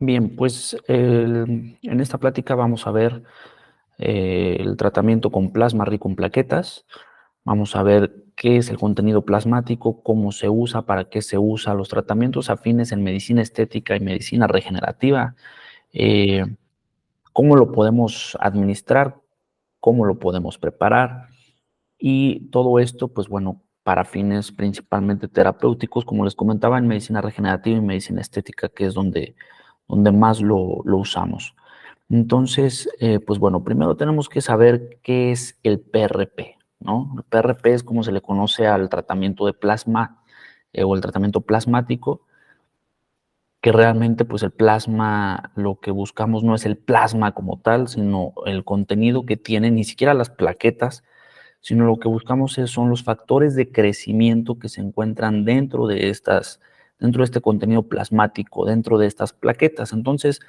Bien, pues en esta plática vamos a ver el tratamiento con plasma rico en plaquetas. Vamos a ver qué es el contenido plasmático, cómo se usa, para qué se usa, los tratamientos afines en medicina estética y medicina regenerativa, eh, cómo lo podemos administrar, cómo lo podemos preparar y todo esto, pues bueno, para fines principalmente terapéuticos, como les comentaba, en medicina regenerativa y medicina estética, que es donde más lo usamos. Entonces, pues bueno, primero tenemos que saber qué es el PRP, ¿no? El PRP es como se le conoce al tratamiento de plasma o el tratamiento plasmático, que realmente pues el plasma, lo que buscamos no es el plasma como tal, sino el contenido que tiene, ni siquiera las plaquetas, sino lo que buscamos son los factores de crecimiento que se encuentran dentro de este contenido plasmático, dentro de estas plaquetas. Entonces,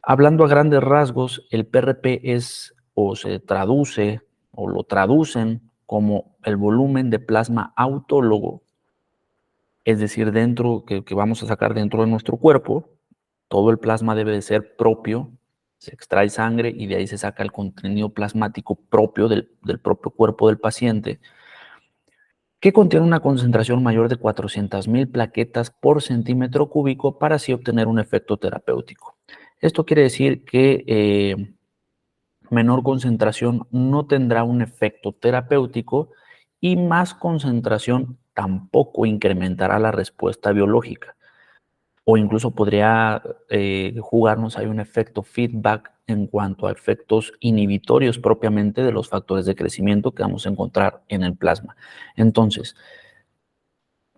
hablando a grandes rasgos, el PRP es o se traduce o lo traducen como el volumen de plasma autólogo, es decir, que vamos a sacar dentro de nuestro cuerpo. Todo el plasma debe de ser propio, se extrae sangre y de ahí se saca el contenido plasmático propio del propio cuerpo del paciente, que contiene una concentración mayor de 400,000 plaquetas por centímetro cúbico para así obtener un efecto terapéutico. Esto quiere decir que menor concentración no tendrá un efecto terapéutico y más concentración tampoco incrementará la respuesta biológica. O incluso podría jugarnos ahí un efecto feedback en cuanto a efectos inhibitorios propiamente de los factores de crecimiento que vamos a encontrar en el plasma. Entonces,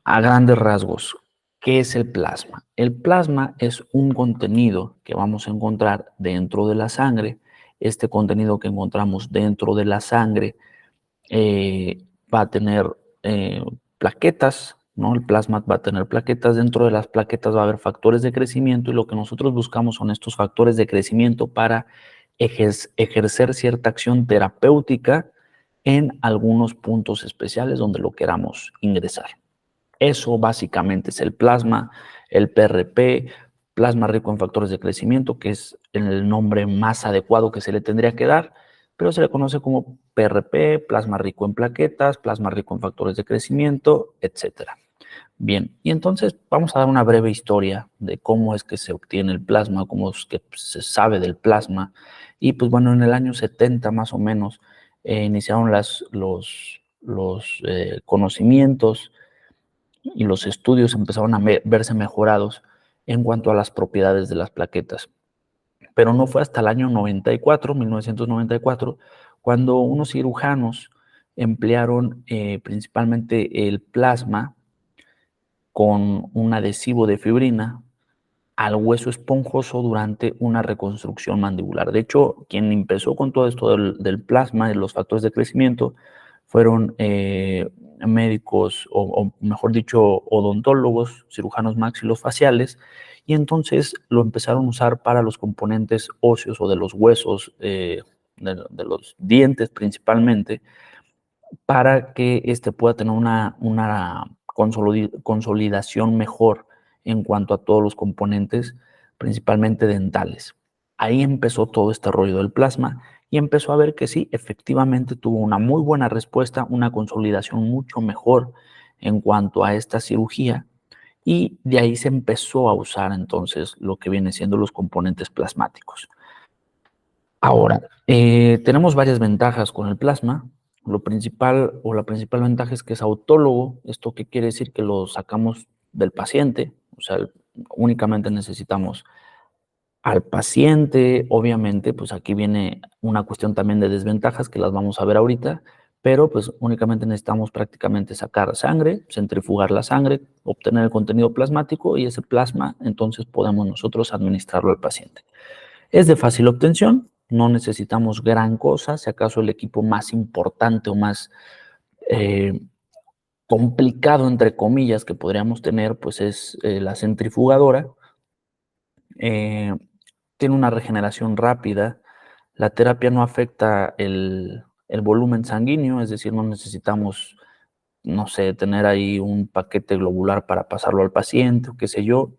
a grandes rasgos, ¿qué es el plasma? El plasma es un contenido que vamos a encontrar dentro de la sangre. Este contenido que encontramos dentro de la sangre va a tener plaquetas, ¿no? El plasma va a tener plaquetas. Dentro de las plaquetas va a haber factores de crecimiento y lo que nosotros buscamos son estos factores de crecimiento para ejercer cierta acción terapéutica en algunos puntos especiales donde lo queramos ingresar. Eso básicamente es el plasma, el PRP, plasma rico en factores de crecimiento, que es el nombre más adecuado que se le tendría que dar, pero se le conoce como PRP, plasma rico en plaquetas, plasma rico en factores de crecimiento, etcétera. Bien, y entonces vamos a dar una breve historia de cómo es que se obtiene el plasma, cómo es que se sabe del plasma. Y pues bueno, en el año 70 más o menos iniciaron los conocimientos y los estudios empezaron a verse mejorados en cuanto a las propiedades de las plaquetas. Pero no fue hasta el año 1994, cuando unos cirujanos emplearon principalmente el plasma con un adhesivo de fibrina al hueso esponjoso durante una reconstrucción mandibular. De hecho, quien empezó con todo esto del plasma y los factores de crecimiento fueron médicos, o mejor dicho, odontólogos, cirujanos maxilofaciales, y entonces lo empezaron a usar para los componentes óseos o de los huesos, de los dientes principalmente, para que pueda tener una consolidación mejor en cuanto a todos los componentes, principalmente dentales. Ahí empezó todo este rollo del plasma y empezó a ver que sí, efectivamente tuvo una muy buena respuesta, una consolidación mucho mejor en cuanto a esta cirugía, y de ahí se empezó a usar entonces lo que viene siendo los componentes plasmáticos. Ahora, tenemos varias ventajas con el plasma. Lo principal o la principal ventaja es que es autólogo. ¿Esto qué quiere decir? Que lo sacamos del paciente, o sea, únicamente necesitamos al paciente. Obviamente, pues aquí viene una cuestión también de desventajas que las vamos a ver ahorita, pero pues únicamente necesitamos prácticamente sacar sangre, centrifugar la sangre, obtener el contenido plasmático y ese plasma entonces podemos nosotros administrarlo al paciente. Es de fácil obtención, no necesitamos gran cosa, si acaso el equipo más importante o más eh, complicado, entre comillas, que podríamos tener, pues es la centrifugadora. Eh, Tiene una regeneración rápida, la terapia no afecta el volumen sanguíneo, es decir, no necesitamos, no sé, tener ahí un paquete globular para pasarlo al paciente o qué sé yo.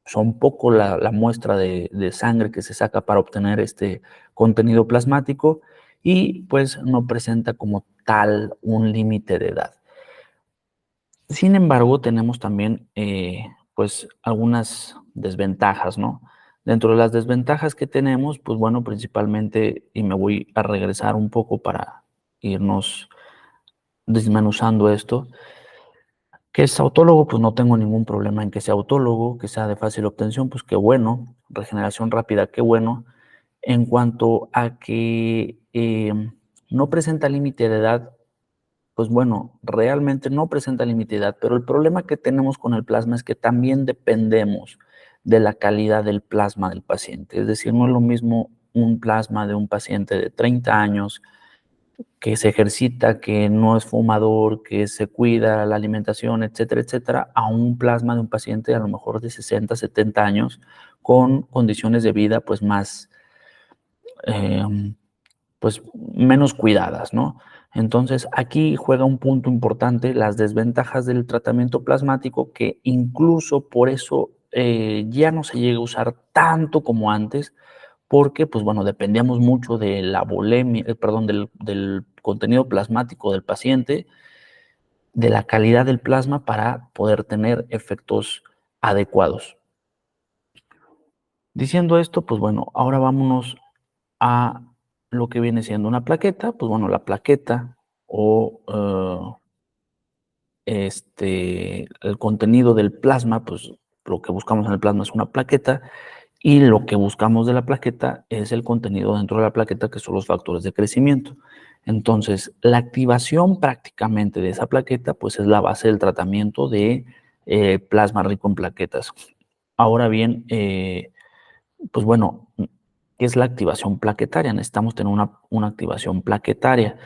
son poco la muestra de sangre que se saca para obtener este contenido plasmático y pues no presenta como tal un límite de edad. Sin embargo, tenemos también pues algunas desventajas, ¿no? Dentro de las desventajas que tenemos, pues bueno, principalmente, y me voy a regresar un poco para irnos desmenuzando esto, que es autólogo, pues no tengo ningún problema en que sea autólogo, que sea de fácil obtención, pues qué bueno, regeneración rápida, qué bueno. En cuanto a que no presenta límite de edad, pues bueno, realmente no presenta límite de edad, pero el problema que tenemos con el plasma es que también dependemos de la calidad del plasma del paciente. Es decir, no es lo mismo un plasma de un paciente de 30 años que se ejercita, que no es fumador, que se cuida la alimentación, etcétera, etcétera, a un plasma de un paciente a lo mejor de 60, 70 años con condiciones de vida pues más, pues menos cuidadas, ¿no? Entonces, aquí juega un punto importante las desventajas del tratamiento plasmático, que incluso por eso ya no se llega a usar tanto como antes, porque, pues bueno, dependíamos mucho de la volemia, perdón, del contenido plasmático del paciente, de la calidad del plasma para poder tener efectos adecuados. Diciendo esto, pues bueno, ahora vámonos a lo que viene siendo una plaqueta. Pues bueno, la plaqueta o el contenido del plasma, pues lo que buscamos en el plasma es una plaqueta y lo que buscamos de la plaqueta es el contenido dentro de la plaqueta, que son los factores de crecimiento. Entonces, la activación prácticamente de esa plaqueta, pues es la base del tratamiento de plasma rico en plaquetas. Ahora bien, pues bueno, ¿qué es la activación plaquetaria? Necesitamos tener una activación plaquetaria.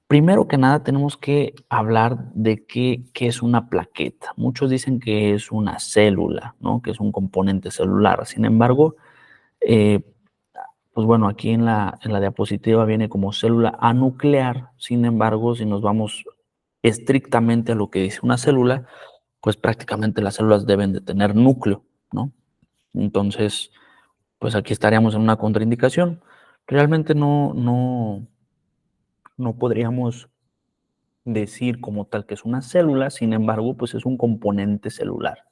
Primero que nada, tenemos que hablar de qué es una plaqueta. Muchos dicen que es una célula, ¿no? Que es un componente celular. Sin embargo, eh, pues bueno, aquí en la diapositiva viene como célula anuclear. Sin embargo, si nos vamos estrictamente a lo que dice una célula, pues prácticamente las células deben de tener núcleo, ¿no? Entonces, pues aquí estaríamos en una contraindicación. Realmente no podríamos decir como tal que es una célula, sin embargo, pues es un componente celular.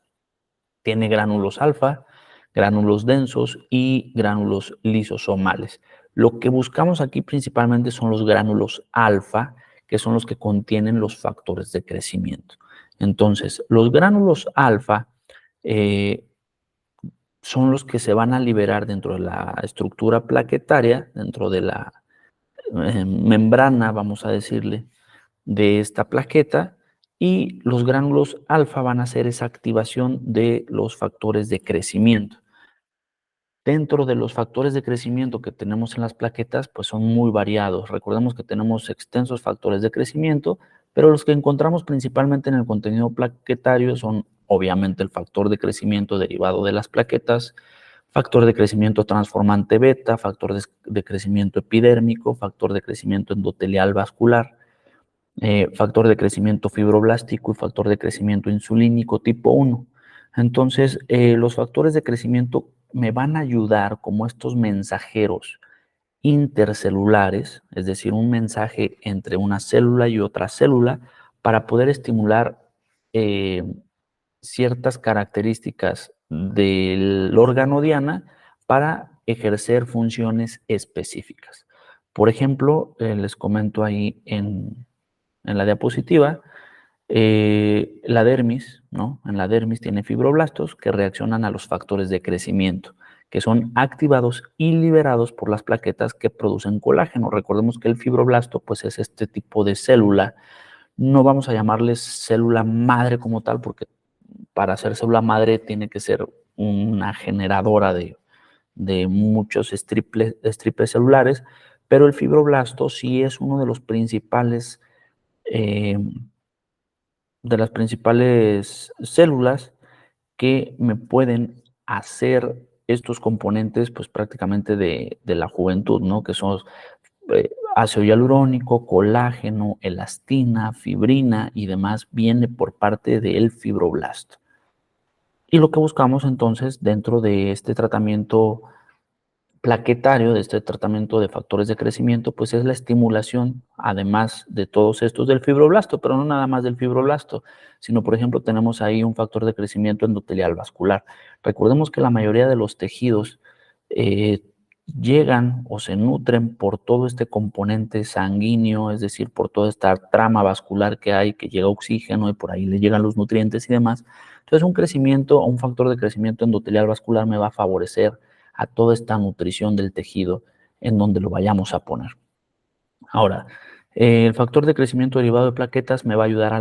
Tiene gránulos alfa, gránulos densos y gránulos lisosomales. Lo que buscamos aquí principalmente son los gránulos alfa, que son los que contienen los factores de crecimiento. Entonces, los gránulos alfa eh, son los que se van a liberar dentro de la estructura plaquetaria, dentro de la membrana, vamos a decirle, de esta plaqueta, y los gránulos alfa van a hacer esa activación de los factores de crecimiento. Dentro de los factores de crecimiento que tenemos en las plaquetas, pues son muy variados. Recordemos que tenemos extensos factores de crecimiento, pero los que encontramos principalmente en el contenido plaquetario son obviamente el factor de crecimiento derivado de las plaquetas, factor de crecimiento transformante beta, factor de crecimiento epidérmico, factor de crecimiento endotelial vascular, factor de crecimiento fibroblástico y factor de crecimiento insulínico tipo 1. Entonces, los factores de crecimiento me van a ayudar como estos mensajeros intercelulares, es decir, un mensaje entre una célula y otra célula para poder estimular eh, ciertas características del órgano diana para ejercer funciones específicas. Por ejemplo, les comento ahí en la diapositiva, la dermis, ¿no? En la dermis tiene fibroblastos que reaccionan a los factores de crecimiento, que son activados y liberados por las plaquetas que producen colágeno. Recordemos que el fibroblasto, pues es este tipo de célula. No vamos a llamarles célula madre como tal, porque para ser célula madre tiene que ser una generadora de muchos estripes celulares, pero el fibroblasto sí es uno eh, de las principales células que me pueden hacer estos componentes, pues prácticamente de la juventud, ¿no? Que son ácido hialurónico, colágeno, elastina, fibrina y demás, viene por parte del fibroblasto. Y lo que buscamos entonces dentro de este tratamiento plaquetario, de este tratamiento de factores de crecimiento, pues es la estimulación, además de todos estos del fibroblasto, pero no nada más del fibroblasto, sino por ejemplo tenemos ahí un factor de crecimiento endotelial vascular. Recordemos que la mayoría de los tejidos eh, llegan o se nutren por todo este componente sanguíneo, es decir, por toda esta trama vascular que hay, que llega oxígeno y por ahí le llegan los nutrientes y demás. Entonces un crecimiento o un factor de crecimiento endotelial vascular me va a favorecer a toda esta nutrición del tejido en donde lo vayamos a poner. Ahora, el factor de crecimiento derivado de plaquetas me va a ayudar a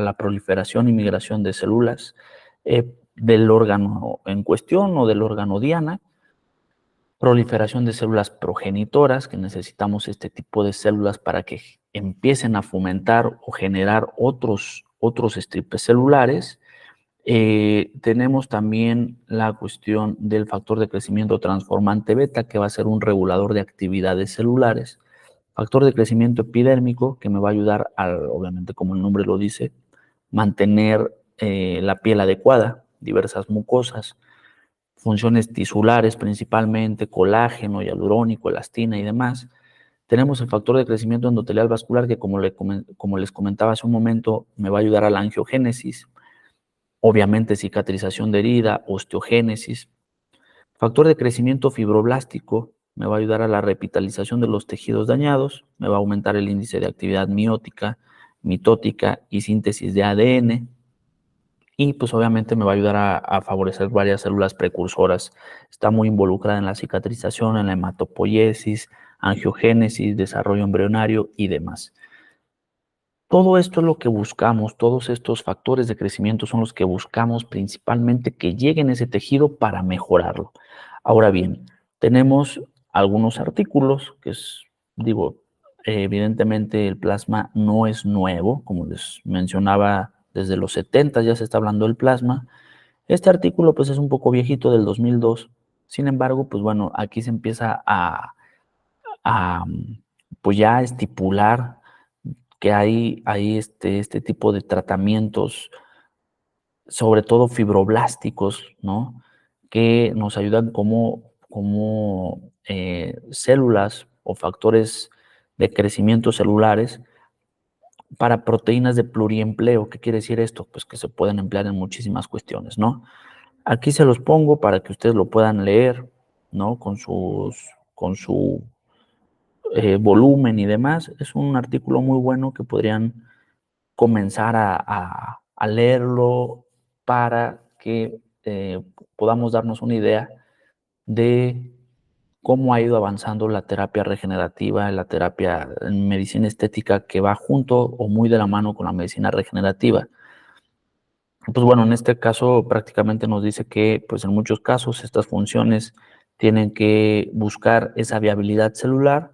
la proliferación y migración de células del órgano en cuestión o del órgano diana, proliferación de células progenitoras, que necesitamos este tipo de células para que empiecen a fomentar o generar otros estripes celulares. Tenemos también la cuestión del factor de crecimiento transformante beta, que va a ser un regulador de actividades celulares. Factor de crecimiento epidérmico, que me va a ayudar, obviamente como el nombre lo dice, mantener la piel adecuada, diversas mucosas, funciones tisulares principalmente, colágeno, hialurónico, elastina y demás. Tenemos el factor de crecimiento endotelial vascular, que como les comentaba hace un momento, me va a ayudar a la angiogénesis, obviamente cicatrización de herida, osteogénesis. Factor de crecimiento fibroblástico me va a ayudar a la revitalización de los tejidos dañados, me va a aumentar el índice de actividad miótica, mitótica y síntesis de ADN. Y pues obviamente me va a ayudar a favorecer varias células precursoras. Está muy involucrada en la cicatrización, en la hematopoiesis, angiogénesis, desarrollo embrionario y demás. Todo esto es lo que buscamos, todos estos factores de crecimiento son los que buscamos principalmente que lleguen a ese tejido para mejorarlo. Ahora bien, tenemos algunos artículos que digo, evidentemente el plasma no es nuevo, como les mencionaba, desde los 70 ya se está hablando del plasma. Este artículo pues es un poco viejito, del 2002. Sin embargo, pues bueno, aquí se empieza a pues ya a estipular que hay este tipo de tratamientos, sobre todo fibroblásticos, ¿no? Que nos ayudan como células o factores de crecimiento celulares para proteínas de pluriempleo. ¿Qué quiere decir esto? Pues que se pueden emplear en muchísimas cuestiones, ¿no? Aquí se los pongo para que ustedes lo puedan leer, ¿no? Con su volumen y demás. Es un artículo muy bueno que podrían comenzar a leerlo para que podamos darnos una idea de cómo ha ido avanzando la terapia regenerativa, la terapia en medicina estética que va junto o muy de la mano con la medicina regenerativa. Pues bueno, en este caso prácticamente nos dice que pues en muchos casos estas funciones tienen que buscar esa viabilidad celular,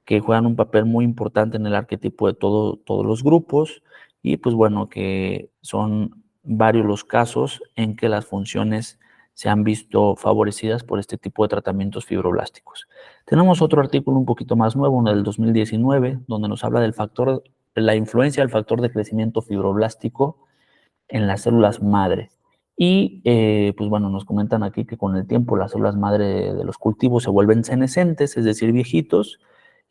que juegan un papel muy importante en el arquetipo de todos los grupos y pues bueno, que son varios los casos en que las funciones se han visto favorecidas por este tipo de tratamientos fibroblásticos. Tenemos otro artículo un poquito más nuevo, en el 2019, donde nos habla la influencia del factor de crecimiento fibroblástico en las células madre. Y pues bueno, nos comentan aquí que con el tiempo las células madre de los cultivos se vuelven senescentes, es decir, viejitos,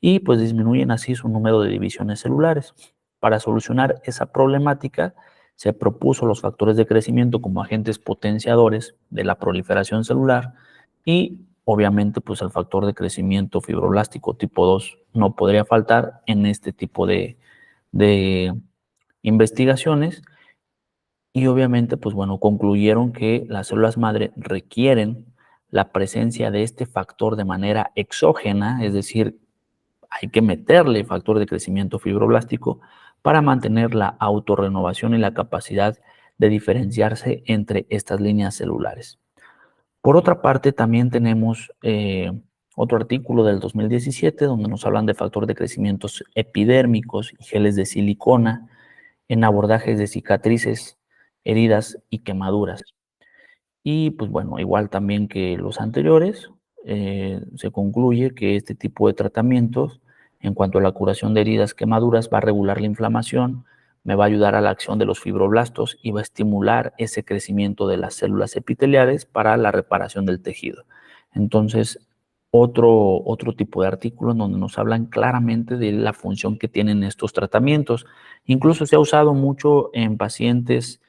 y pues disminuyen así su número de divisiones celulares. Para solucionar esa problemática, se propuso los factores de crecimiento como agentes potenciadores de la proliferación celular y obviamente pues el factor de crecimiento fibroblástico tipo 2 no podría faltar en este tipo de investigaciones. Y obviamente, pues bueno, concluyeron que las células madre requieren la presencia de este factor de manera exógena, es decir, hay que meterle factor de crecimiento fibroblástico para mantener la autorrenovación y la capacidad de diferenciarse entre estas líneas celulares. Por otra parte, también tenemos otro artículo del 2017 donde nos hablan de factor de crecimientos epidérmicos y geles de silicona en abordajes de cicatrices, heridas y quemaduras. Y pues bueno, igual también que los anteriores, se concluye que este tipo de tratamientos, en cuanto a la curación de heridas, quemaduras, va a regular la inflamación, me va a ayudar a la acción de los fibroblastos y va a estimular ese crecimiento de las células epiteliales para la reparación del tejido. Entonces, otro tipo de artículo en donde nos hablan claramente de la función que tienen estos tratamientos. Incluso se ha usado mucho en pacientes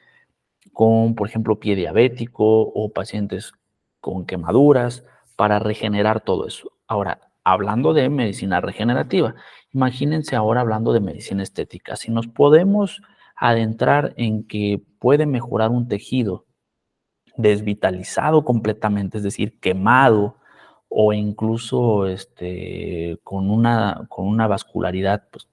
con, por ejemplo, pie diabético o pacientes con quemaduras para regenerar todo eso. Ahora, hablando de medicina regenerativa, imagínense ahora hablando de medicina estética. Si nos podemos adentrar en que puede mejorar un tejido desvitalizado completamente, es decir, quemado o incluso con una vascularidad pues,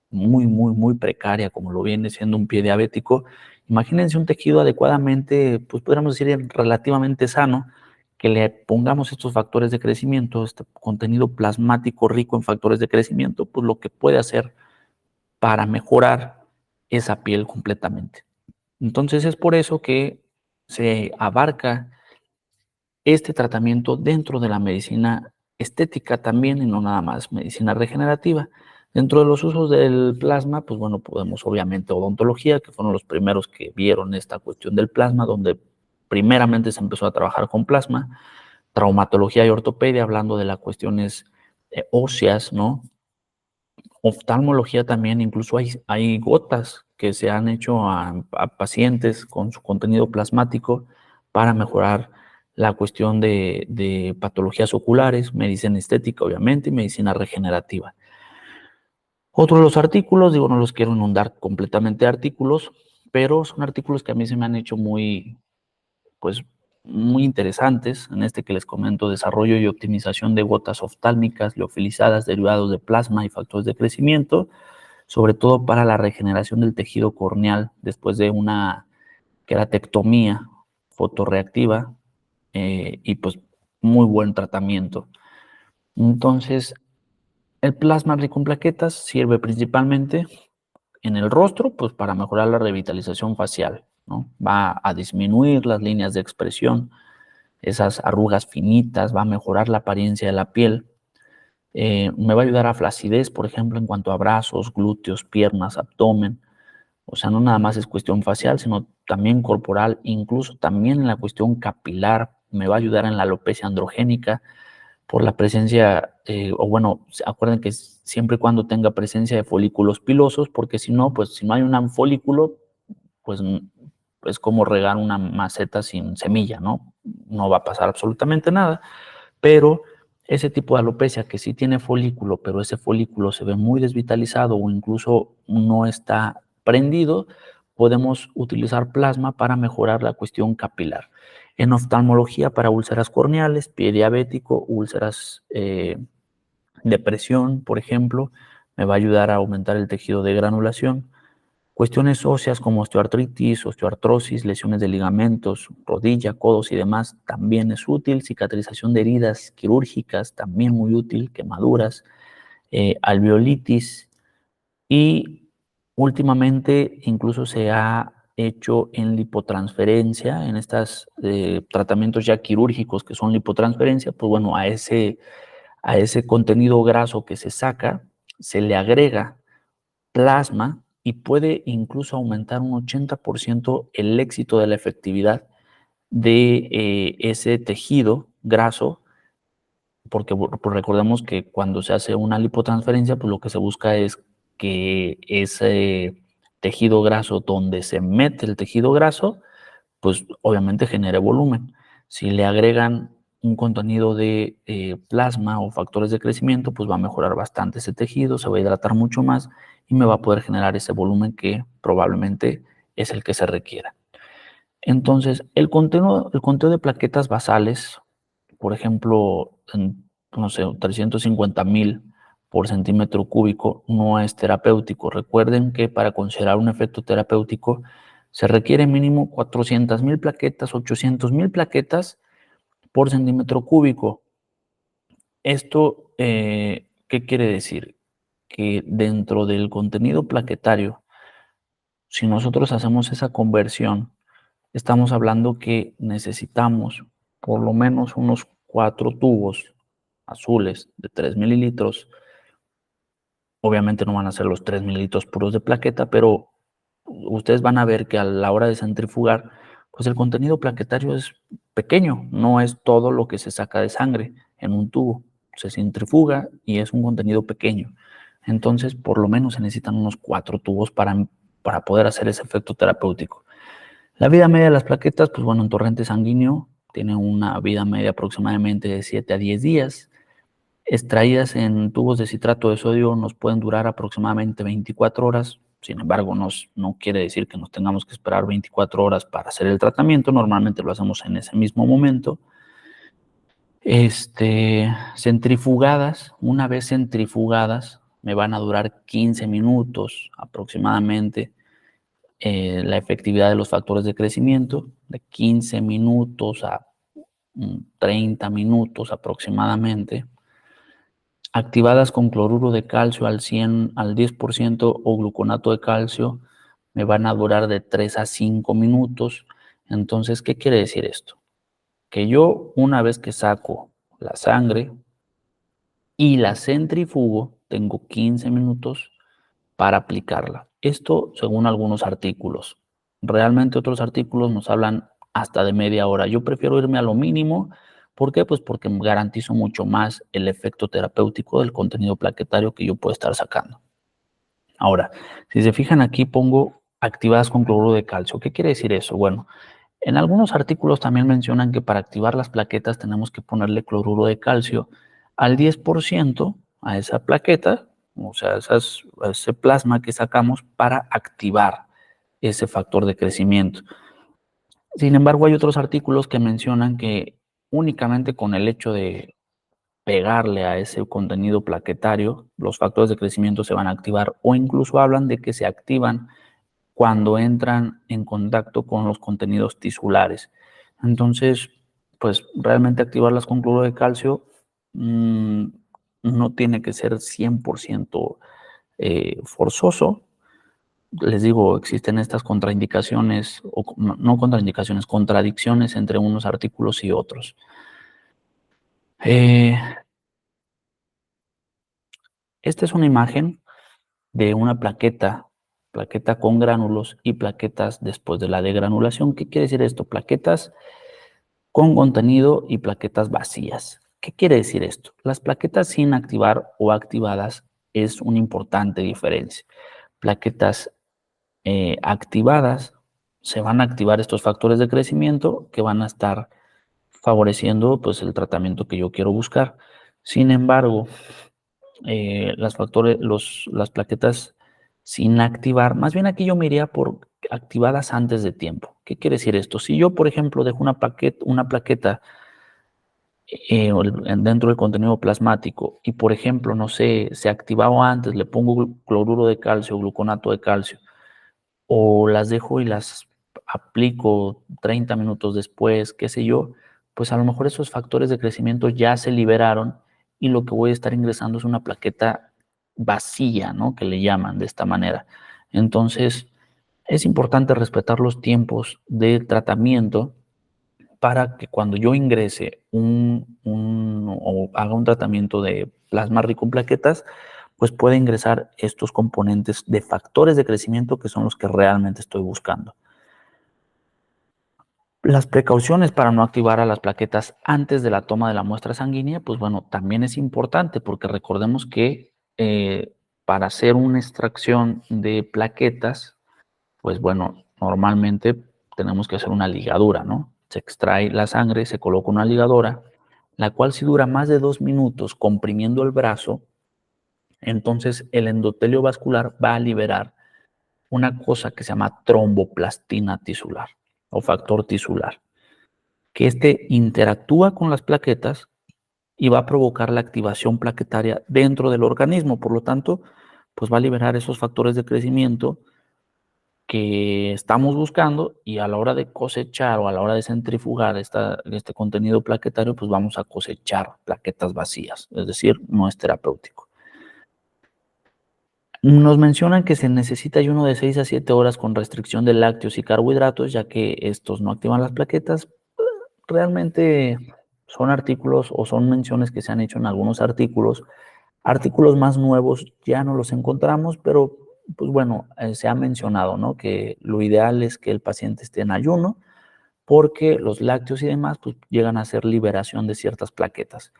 muy precaria, como lo viene siendo un pie diabético. Imagínense un tejido adecuadamente, pues podríamos decir relativamente sano, que le pongamos estos factores de crecimiento, este contenido plasmático rico en factores de crecimiento, pues lo que puede hacer para mejorar esa piel completamente. Entonces es por eso que se abarca este tratamiento dentro de la medicina estética también y no nada más medicina regenerativa. Dentro de los usos del plasma, pues bueno, podemos obviamente odontología, que fueron los primeros que vieron esta cuestión del plasma, donde primeramente se empezó a trabajar con plasma, traumatología y ortopedia, hablando de las cuestiones óseas, ¿no? Oftalmología también, incluso hay gotas que se han hecho a pacientes con su contenido plasmático para mejorar la cuestión de patologías oculares, medicina estética, obviamente, y medicina regenerativa. Otro de los artículos, digo, no los quiero inundar completamente de artículos, pero son artículos que a mí se me han hecho pues, muy interesantes. En este que les comento, desarrollo y optimización de gotas oftálmicas liofilizadas derivados de plasma y factores de crecimiento, sobre todo para la regeneración del tejido corneal después de una queratectomía fotorreactiva y pues muy buen tratamiento. Entonces, el plasma rico en plaquetas sirve principalmente en el rostro, pues para mejorar la revitalización facial, ¿no? Va a disminuir las líneas de expresión, esas arrugas finitas, va a mejorar la apariencia de la piel. Me va a ayudar a flacidez, por ejemplo, en cuanto a brazos, glúteos, piernas, abdomen. O sea, no nada más es cuestión facial, sino también corporal, incluso también en la cuestión capilar. Me va a ayudar en la alopecia androgénica por la presencia, o bueno, acuerden que siempre y cuando tenga presencia de folículos pilosos, porque si no, pues si no hay un folículo, pues es como regar una maceta sin semilla, ¿no? No va a pasar absolutamente nada. Pero ese tipo de alopecia que sí tiene folículo, pero ese folículo se ve muy desvitalizado o incluso no está prendido, podemos utilizar plasma para mejorar la cuestión capilar. En oftalmología para úlceras corneales, pie diabético, úlceras de presión, por ejemplo, me va a ayudar a aumentar el tejido de granulación. Cuestiones óseas como osteoartritis, osteoartrosis, lesiones de ligamentos, rodilla, codos y demás, también es útil. Cicatrización de heridas quirúrgicas, también muy útil. Quemaduras, alveolitis. Y últimamente incluso se ha hecho en lipotransferencia, en estos tratamientos ya quirúrgicos que son lipotransferencia, pues bueno, a ese contenido graso que se saca, se le agrega plasma y puede incluso aumentar un 80% el éxito de la efectividad de ese tejido graso, porque pues recordemos que cuando se hace una lipotransferencia, pues lo que se busca es que ese tejido graso donde se mete el tejido graso, pues obviamente genere volumen. Si le agregan un contenido de plasma o factores de crecimiento, pues va a mejorar bastante ese tejido, se va a hidratar mucho más y me va a poder generar ese volumen que probablemente es el que se requiera. Entonces, el conteo de plaquetas basales, por ejemplo, no sé, 350,000 por centímetro cúbico, no es terapéutico. Recuerden que para considerar un efecto terapéutico se requiere mínimo 400,000 plaquetas, 800,000 plaquetas por centímetro cúbico. Esto, ¿qué quiere decir? Que dentro del contenido plaquetario, si nosotros hacemos esa conversión, estamos hablando que necesitamos por lo menos unos 4 tubos azules de 3 mililitros. Obviamente no van a ser los 3 mililitros puros de plaqueta, pero ustedes van a ver que a la hora de centrifugar, pues el contenido plaquetario es pequeño, no es todo lo que se saca de sangre en un tubo. Se centrifuga y es un contenido pequeño. Entonces, por lo menos se necesitan unos 4 tubos para poder hacer ese efecto terapéutico. La vida media de las plaquetas, pues bueno, en torrente sanguíneo tiene una vida media aproximadamente de 7 a 10 días. Extraídas en tubos de citrato de sodio nos pueden durar aproximadamente 24 horas. Sin embargo, no quiere decir que nos tengamos que esperar 24 horas para hacer el tratamiento. Normalmente lo hacemos en ese mismo momento. Centrifugadas, una vez centrifugadas, me van a durar 15 minutos aproximadamente. La efectividad de los factores de crecimiento, de 15 minutos a 30 minutos aproximadamente. Activadas con cloruro de calcio al 100, al 10% o gluconato de calcio, me van a durar de 3 a 5 minutos. Entonces, ¿qué quiere decir esto? Que yo, una vez que saco la sangre y la centrifugo, tengo 15 minutos para aplicarla. Esto según algunos artículos. Realmente otros artículos nos hablan hasta de media hora. Yo prefiero irme a lo mínimo. ¿Por qué? Pues porque garantizo mucho más el efecto terapéutico del contenido plaquetario que yo puedo estar sacando. Ahora, si se fijan aquí pongo activadas con cloruro de calcio. ¿Qué quiere decir eso? Bueno, en algunos artículos también mencionan que para activar las plaquetas tenemos que ponerle cloruro de calcio al 10% a esa plaqueta, o sea, ese plasma que sacamos para activar ese factor de crecimiento. Sin embargo, hay otros artículos que mencionan que únicamente con el hecho de pegarle a ese contenido plaquetario, los factores de crecimiento se van a activar, o incluso hablan de que se activan cuando entran en contacto con los contenidos tisulares. Entonces, pues realmente activarlas con cloruro de calcio no tiene que ser 100% forzoso. Les digo, existen estas contraindicaciones, o no contraindicaciones, contradicciones entre unos artículos y otros. Esta es una imagen de una plaqueta con gránulos y plaquetas después de la degranulación. ¿Qué quiere decir esto? Plaquetas con contenido y plaquetas vacías. ¿Qué quiere decir esto? Las plaquetas sin activar o activadas es una importante diferencia. Plaquetas activadas, se van a activar estos factores de crecimiento que van a estar favoreciendo pues, el tratamiento que yo quiero buscar. Sin embargo, las plaquetas sin activar, más bien aquí yo me iría por activadas antes de tiempo. ¿Qué quiere decir esto? Si yo, por ejemplo, dejo una plaqueta dentro del contenido plasmático y, por ejemplo, no sé, se activaba antes, le pongo cloruro de calcio, gluconato de calcio, o las dejo y las aplico 30 minutos después, qué sé yo, pues a lo mejor esos factores de crecimiento ya se liberaron y lo que voy a estar ingresando es una plaqueta vacía, ¿no? Que le llaman de esta manera. Entonces, es importante respetar los tiempos de tratamiento para que cuando yo ingrese o haga un tratamiento de plasma rico en plaquetas, pues pueda ingresar estos componentes de factores de crecimiento que son los que realmente estoy buscando. Las precauciones para no activar a las plaquetas antes de la toma de la muestra sanguínea, pues bueno, también es importante porque recordemos que para hacer una extracción de plaquetas, pues bueno, normalmente tenemos que hacer una ligadura, ¿no? Se extrae la sangre, se coloca una ligadura, la cual si dura más de 2 minutos comprimiendo el brazo, entonces el endotelio vascular va a liberar una cosa que se llama tromboplastina tisular o factor tisular, que interactúa con las plaquetas y va a provocar la activación plaquetaria dentro del organismo. Por lo tanto, pues va a liberar esos factores de crecimiento que estamos buscando y a la hora de cosechar o a la hora de centrifugar este contenido plaquetario, pues vamos a cosechar plaquetas vacías, es decir, no es terapéutico. Nos mencionan que se necesita ayuno de 6 a 7 horas con restricción de lácteos y carbohidratos, ya que estos no activan las plaquetas. Realmente son artículos o son menciones que se han hecho en algunos artículos. Artículos más nuevos ya no los encontramos, pero pues bueno, se ha mencionado, ¿no? Que lo ideal es que el paciente esté en ayuno porque los lácteos y demás pues llegan a hacer liberación de ciertas plaquetas.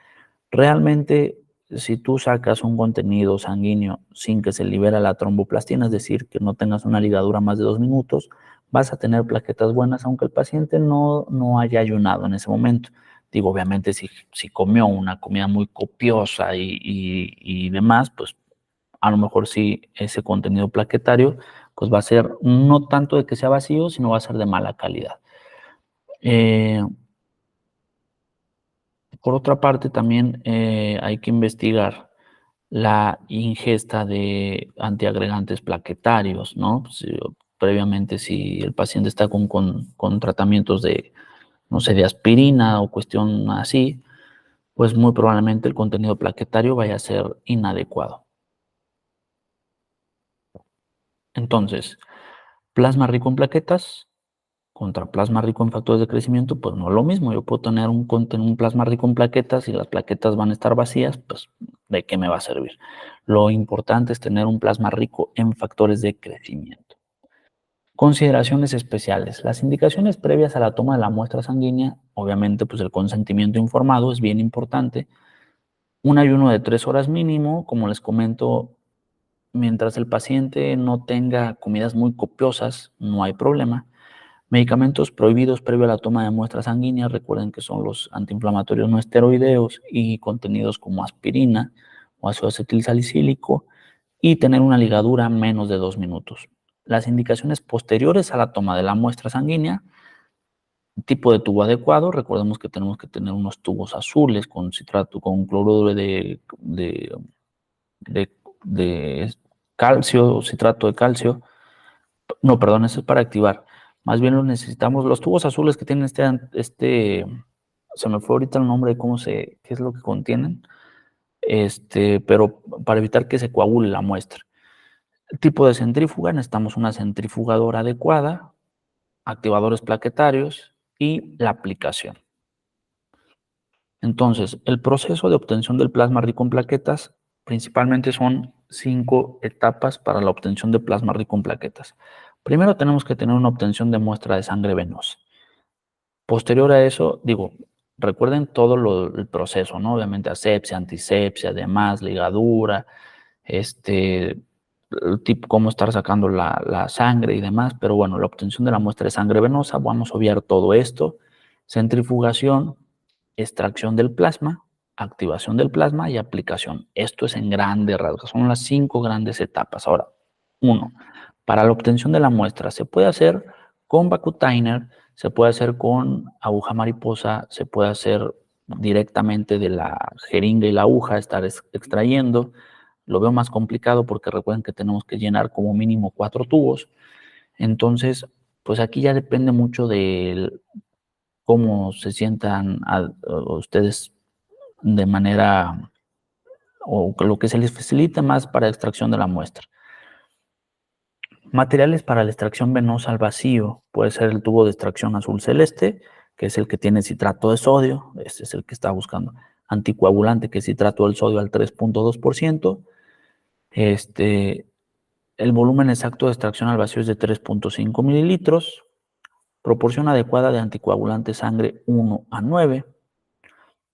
Realmente, si tú sacas un contenido sanguíneo sin que se libera la tromboplastina, es decir, que no tengas una ligadura más de 2 minutos, vas a tener plaquetas buenas, aunque el paciente no haya ayunado en ese momento. Digo, obviamente, si comió una comida muy copiosa y demás, pues a lo mejor sí ese contenido plaquetario, pues va a ser no tanto de que sea vacío, sino va a ser de mala calidad. Por otra parte, también hay que investigar la ingesta de antiagregantes plaquetarios, ¿no? Previamente, si el paciente está con tratamientos de, no sé, de aspirina o cuestión así, pues muy probablemente el contenido plaquetario vaya a ser inadecuado. Entonces, plasma rico en plaquetas contra plasma rico en factores de crecimiento, pues no es lo mismo. Yo puedo tener un plasma rico en plaquetas y las plaquetas van a estar vacías, pues ¿de qué me va a servir? Lo importante es tener un plasma rico en factores de crecimiento. Consideraciones especiales. Las indicaciones previas a la toma de la muestra sanguínea, obviamente, pues el consentimiento informado es bien importante. Un ayuno de 3 horas mínimo, como les comento, mientras el paciente no tenga comidas muy copiosas, no hay problema. Medicamentos prohibidos previo a la toma de muestras sanguíneas, recuerden que son los antiinflamatorios no esteroideos y contenidos como aspirina o ácido acetilsalicílico, y tener una ligadura menos de 2 minutos. Las indicaciones posteriores a la toma de la muestra sanguínea: tipo de tubo adecuado, recordemos que tenemos que tener unos tubos azules con citrato, con cloruro de, de calcio, citrato de calcio. No, perdón, eso es para activar. Más bien lo necesitamos. Los tubos azules que tienen se me fue ahorita el nombre de qué es lo que contienen, pero para evitar que se coagule la muestra. El tipo de centrífuga: necesitamos una centrifugadora adecuada, activadores plaquetarios y la aplicación. Entonces, el proceso de obtención del plasma rico en plaquetas principalmente son 5 etapas para la obtención de plasma rico en plaquetas. Primero tenemos que tener una obtención de muestra de sangre venosa. Posterior a eso, recuerden todo el proceso, ¿no? Obviamente asepsia, antisepsia, además, ligadura, el tipo, cómo estar sacando la sangre y demás, pero bueno, la obtención de la muestra de sangre venosa, vamos a obviar todo esto: centrifugación, extracción del plasma, activación del plasma y aplicación. Esto es en grandes rasgos, son las 5 grandes etapas. Ahora, 1. Para la obtención de la muestra, se puede hacer con Vacutainer, se puede hacer con aguja mariposa, se puede hacer directamente de la jeringa y la aguja, estar extrayendo. Lo veo más complicado porque recuerden que tenemos que llenar como mínimo 4 tubos. Entonces, pues aquí ya depende mucho de cómo se sientan ustedes de manera, o lo que se les facilita más para extracción de la muestra. Materiales para la extracción venosa al vacío: puede ser el tubo de extracción azul celeste, que es el que tiene citrato de sodio, este es el que está buscando. Anticoagulante, que es citrato del sodio al 3.2%. El volumen exacto de extracción al vacío es de 3.5 mililitros. Proporción adecuada de anticoagulante sangre 1:9.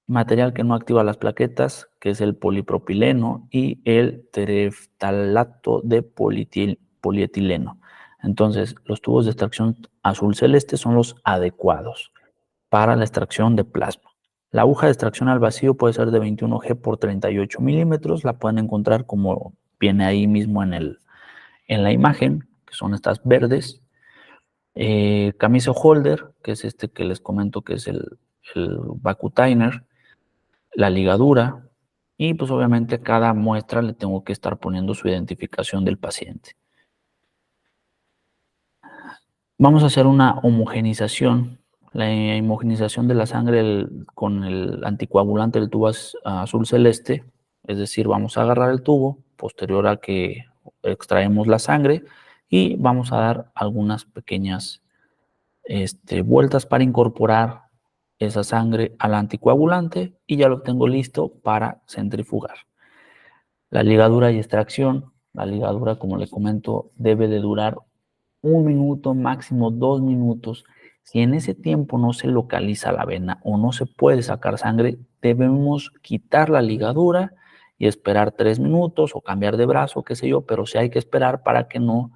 Material que no activa las plaquetas, que es el polipropileno y el tereftalato de polietileno. Entonces, los tubos de extracción azul celeste son los adecuados para la extracción de plasma. La aguja de extracción al vacío puede ser de 21G por 38 milímetros. La pueden encontrar como viene ahí mismo en la imagen, que son estas verdes. Camiso holder, que es este que les comento, que es el Vacutainer. La ligadura, y pues obviamente a cada muestra le tengo que estar poniendo su identificación del paciente. Vamos a hacer una homogenización. La homogenización de la sangre con el anticoagulante del tubo azul celeste, es decir, vamos a agarrar el tubo posterior a que extraemos la sangre y vamos a dar algunas pequeñas vueltas para incorporar esa sangre al anticoagulante y ya lo tengo listo para centrifugar. La ligadura y extracción: La ligadura, como le comento, debe de durar 1 minuto, máximo 2 minutos. Si en ese tiempo no se localiza la vena o no se puede sacar sangre, debemos quitar la ligadura y esperar 3 minutos o cambiar de brazo, qué sé yo, pero sí hay que esperar para que no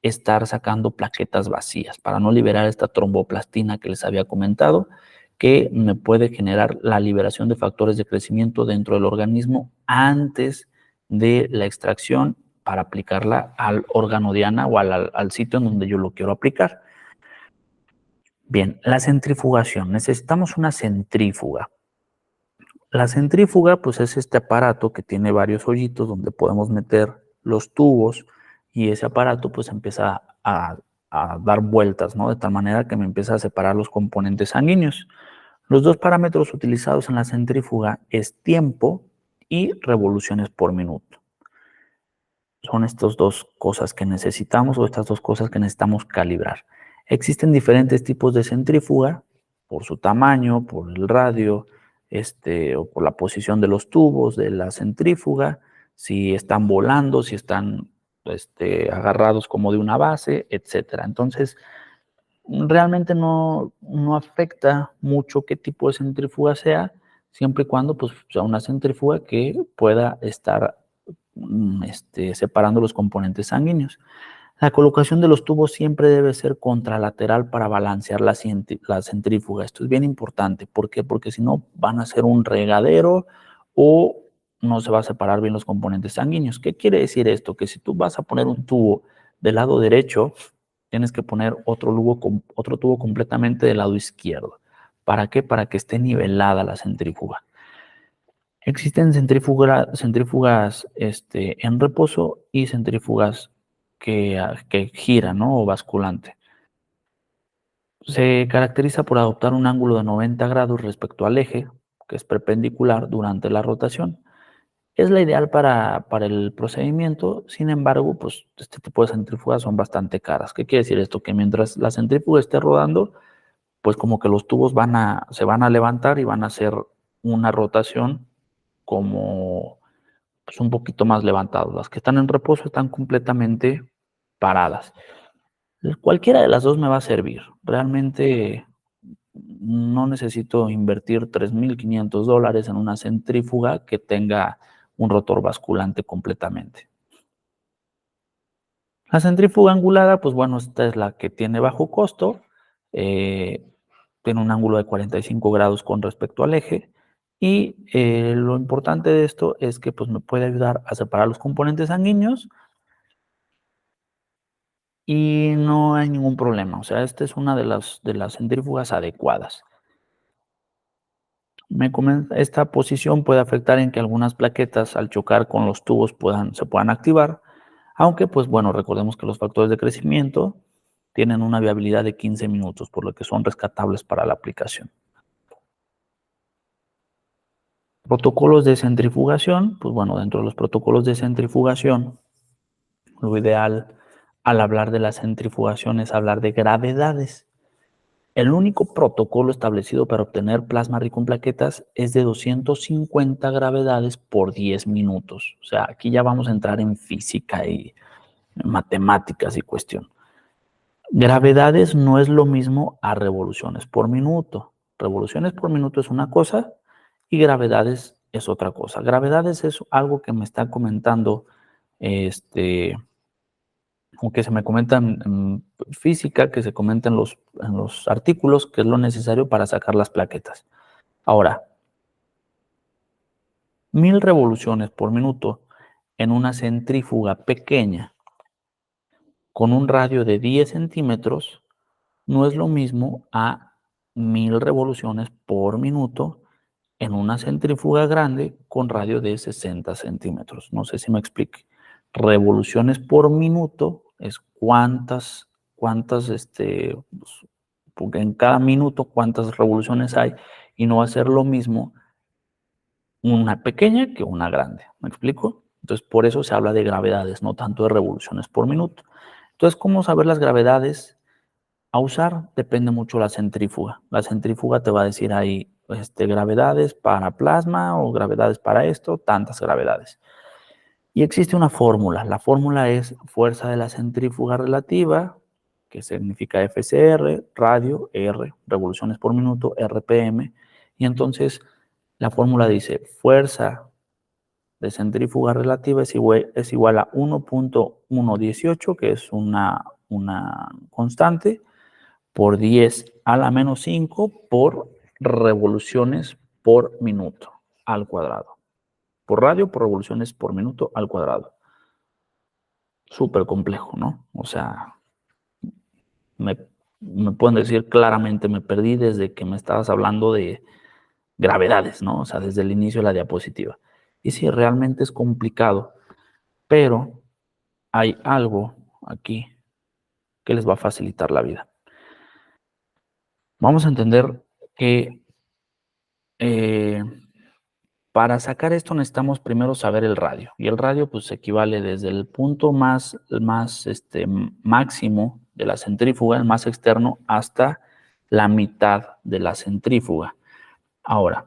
estar sacando plaquetas vacías, para no liberar esta tromboplastina que les había comentado, que me puede generar la liberación de factores de crecimiento dentro del organismo antes de la extracción para aplicarla al órgano diana o al sitio en donde yo lo quiero aplicar. Bien, la centrifugación. Necesitamos una centrífuga. La centrífuga, pues es este aparato que tiene varios hoyitos donde podemos meter los tubos y ese aparato pues empieza a dar vueltas, ¿no? De tal manera que me empieza a separar los componentes sanguíneos. Los dos parámetros utilizados en la centrífuga es tiempo y revoluciones por minuto. Son estas dos cosas que necesitamos o estas dos cosas que necesitamos calibrar. Existen diferentes tipos de centrífuga por su tamaño, por el radio, o por la posición de los tubos de la centrífuga, si están volando, si están agarrados como de una base, etcétera. Entonces, realmente no afecta mucho qué tipo de centrífuga sea, siempre y cuando pues, sea una centrífuga que pueda estar separando los componentes sanguíneos. La colocación de los tubos siempre debe ser contralateral para balancear la centrífuga. Esto es bien importante. ¿Por qué? Porque si no van a ser un regadero o no se va a separar bien los componentes sanguíneos. ¿Qué quiere decir esto? Que si tú vas a poner un tubo del lado derecho, tienes que poner otro tubo completamente del lado izquierdo. ¿Para qué? Para que esté nivelada la centrífuga. Existen centrífugas en reposo y centrífugas que giran, ¿no? O basculante. Se caracteriza por adoptar un ángulo de 90 grados respecto al eje, que es perpendicular durante la rotación. Es la ideal para el procedimiento, sin embargo, pues este tipo de centrífugas son bastante caras. ¿Qué quiere decir esto? Que mientras la centrífuga esté rodando, pues como que los tubos se van a levantar y van a hacer una rotación como pues un poquito más levantados. Las que están en reposo están completamente paradas. Cualquiera de las dos me va a servir. Realmente no necesito invertir $3,500 en una centrífuga que tenga un rotor basculante completamente. La centrífuga angulada, pues bueno, esta es la que tiene bajo costo. Tiene un ángulo de 45 grados con respecto al eje. Y lo importante de esto es que pues, me puede ayudar a separar los componentes sanguíneos y no hay ningún problema. O sea, esta es una de las centrífugas adecuadas. Esta posición puede afectar en que algunas plaquetas al chocar con los tubos se puedan activar, aunque pues bueno, recordemos que los factores de crecimiento tienen una viabilidad de 15 minutos, por lo que son rescatables para la aplicación. Protocolos de centrifugación, pues bueno, dentro de los protocolos de centrifugación, lo ideal al hablar de la centrifugación es hablar de gravedades. El único protocolo establecido para obtener plasma rico en plaquetas es de 250 gravedades por 10 minutos. O sea, aquí ya vamos a entrar en física y matemáticas y cuestión. Gravedades no es lo mismo a revoluciones por minuto. Revoluciones por minuto es una cosa y gravedades es otra cosa. Gravedades es algo que me está comentando, o que se me comenta en física, que se comenta en los artículos, que es lo necesario para sacar las plaquetas. Ahora, 1000 revoluciones por minuto en una centrífuga pequeña con un radio de 10 centímetros no es lo mismo a 1000 revoluciones por minuto en una centrífuga grande con radio de 60 centímetros. No sé si me explique. Revoluciones por minuto es porque en cada minuto cuántas revoluciones hay y no va a ser lo mismo una pequeña que una grande. ¿Me explico? Entonces, por eso se habla de gravedades, no tanto de revoluciones por minuto. Entonces, ¿cómo saber las gravedades a usar? Depende mucho la centrífuga. La centrífuga te va a decir ahí gravedades para plasma o gravedades para esto, tantas gravedades. Y existe una fórmula. La fórmula es fuerza de la centrífuga relativa, que significa FCR, radio, R, revoluciones por minuto, RPM. Y entonces la fórmula dice fuerza de centrífuga relativa es igual a 1.118, que es una constante, por 10 a la menos 5 por revoluciones por minuto al cuadrado. Por radio, por revoluciones por minuto al cuadrado. Súper complejo, ¿no? O sea, me pueden decir claramente, me perdí desde que me estabas hablando de gravedades, ¿no? O sea, desde el inicio de la diapositiva. Y sí, realmente es complicado, pero hay algo aquí que les va a facilitar la vida. Vamos a entender que para sacar esto necesitamos primero saber el radio. Y el radio pues equivale desde el punto más máximo de la centrífuga, el más externo, hasta la mitad de la centrífuga. Ahora,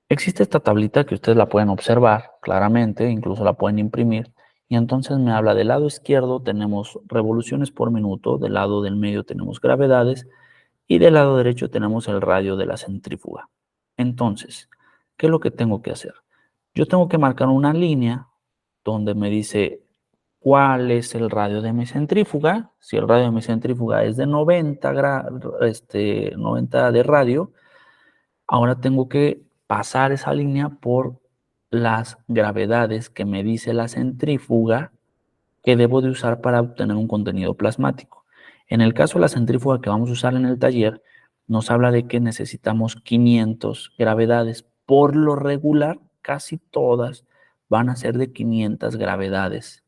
existe esta tablita que ustedes la pueden observar claramente, incluso la pueden imprimir, y entonces me habla del lado izquierdo tenemos revoluciones por minuto, del lado del medio tenemos gravedades, y del lado derecho tenemos el radio de la centrífuga. Entonces, ¿qué es lo que tengo que hacer? Yo tengo que marcar una línea donde me dice cuál es el radio de mi centrífuga. Si el radio de mi centrífuga es de 90 de radio, ahora tengo que pasar esa línea por las gravedades que me dice la centrífuga que debo de usar para obtener un contenido plasmático. En el caso de la centrífuga que vamos a usar en el taller, nos habla de que necesitamos 500 gravedades. Por lo regular, casi todas van a ser de 500 gravedades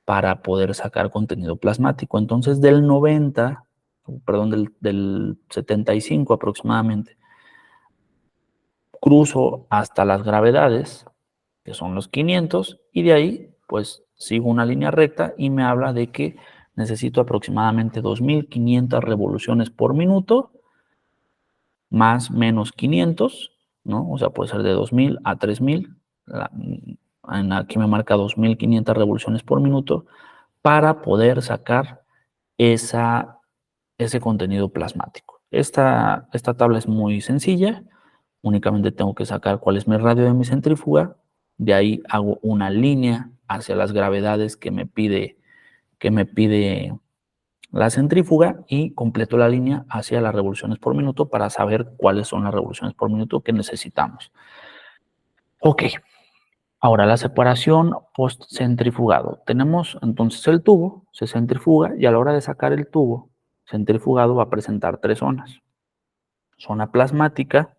para poder sacar contenido plasmático. Entonces, del 75 aproximadamente, cruzo hasta las gravedades, que son los 500, y de ahí pues sigo una línea recta y me habla de que necesito aproximadamente 2500 revoluciones por minuto, más menos 500, ¿no? O sea, puede ser de 2000 a 3000, aquí me marca 2500 revoluciones por minuto, para poder sacar ese contenido plasmático. Esta tabla es muy sencilla. Únicamente tengo que sacar cuál es mi radio de mi centrífuga. De ahí hago una línea hacia las gravedades que me pide la centrífuga y completo la línea hacia las revoluciones por minuto para saber cuáles son las revoluciones por minuto que necesitamos. Ok, ahora la separación post-centrifugado. Tenemos entonces el tubo, se centrifuga y a la hora de sacar el tubo centrifugado va a presentar tres zonas. Zona plasmática,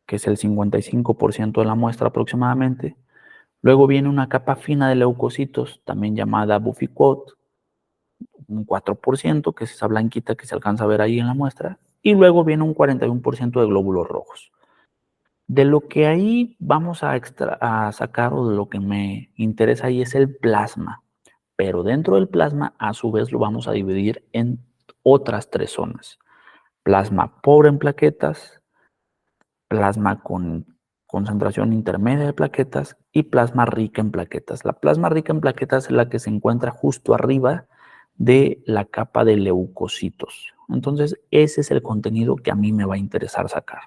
que es el 55% de la muestra aproximadamente. Luego viene una capa fina de leucocitos, también llamada Buffy-Coat, un 4%, que es esa blanquita que se alcanza a ver ahí en la muestra. Y luego viene un 41% de glóbulos rojos. De lo que ahí vamos a sacar, o de lo que me interesa ahí, es el plasma. Pero dentro del plasma, a su vez, lo vamos a dividir en otras tres zonas. Plasma pobre en plaquetas, plasma con concentración intermedia de plaquetas y plasma rica en plaquetas. La plasma rica en plaquetas es la que se encuentra justo arriba de la capa de leucocitos. Entonces, ese es el contenido que a mí me va a interesar sacar.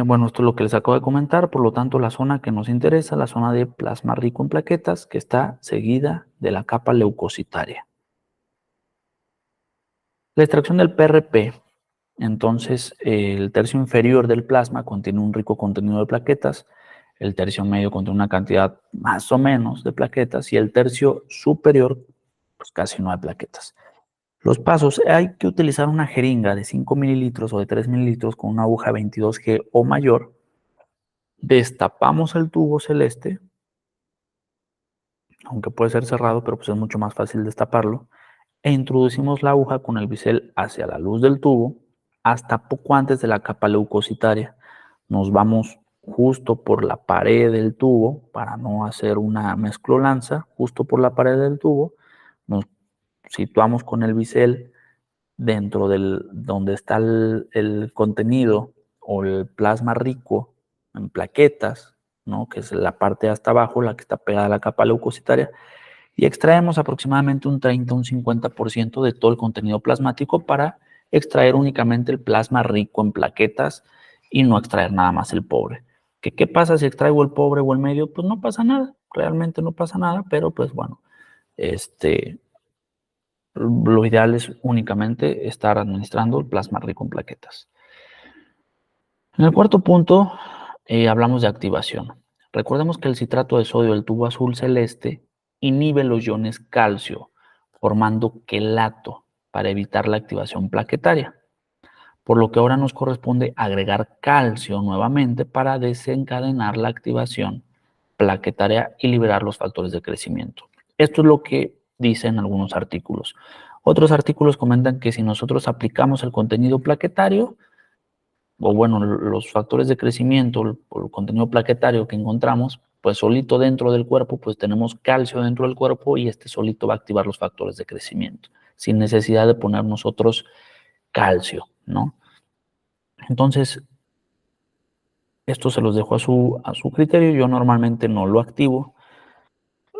Bueno, esto es lo que les acabo de comentar, por lo tanto, la zona que nos interesa, la zona de plasma rico en plaquetas, que está seguida de la capa leucocitaria. La extracción del PRP. Entonces, el tercio inferior del plasma contiene un rico contenido de plaquetas, el tercio medio contiene una cantidad más o menos de plaquetas y el tercio superior, pues casi no hay plaquetas. Los pasos: hay que utilizar una jeringa de 5 mililitros o de 3 mililitros con una aguja 22G o mayor. Destapamos el tubo celeste, aunque puede ser cerrado, pero pues es mucho más fácil destaparlo, e introducimos la aguja con el bisel hacia la luz del tubo hasta poco antes de la capa leucocitaria. Nos vamos justo por la pared del tubo para no hacer una mezclolanza, justo por la pared del tubo. Nos situamos con el bisel dentro del donde está el contenido o el plasma rico en plaquetas, ¿no? Que es la parte hasta abajo, la que está pegada a la capa leucocitaria, y extraemos aproximadamente un 30 o un 50% de todo el contenido plasmático para extraer únicamente el plasma rico en plaquetas y no extraer nada más el pobre. ¿Qué pasa si extraigo el pobre o el medio? Pues no pasa nada, realmente no pasa nada, pero pues bueno, lo ideal es únicamente estar administrando el plasma rico en plaquetas. En el cuarto punto, hablamos de activación. Recordemos que el citrato de sodio del tubo azul celeste inhibe los iones calcio, formando quelato para evitar la activación plaquetaria, por lo que ahora nos corresponde agregar calcio nuevamente para desencadenar la activación plaquetaria y liberar los factores de crecimiento. Esto es lo que dicen algunos artículos. Otros artículos comentan que si nosotros aplicamos el contenido plaquetario, o bueno, los factores de crecimiento, el contenido plaquetario que encontramos, pues solito dentro del cuerpo, pues tenemos calcio dentro del cuerpo y este solito va a activar los factores de crecimiento, sin necesidad de poner nosotros calcio, ¿no? Entonces, esto se los dejo a su criterio. Yo normalmente no lo activo.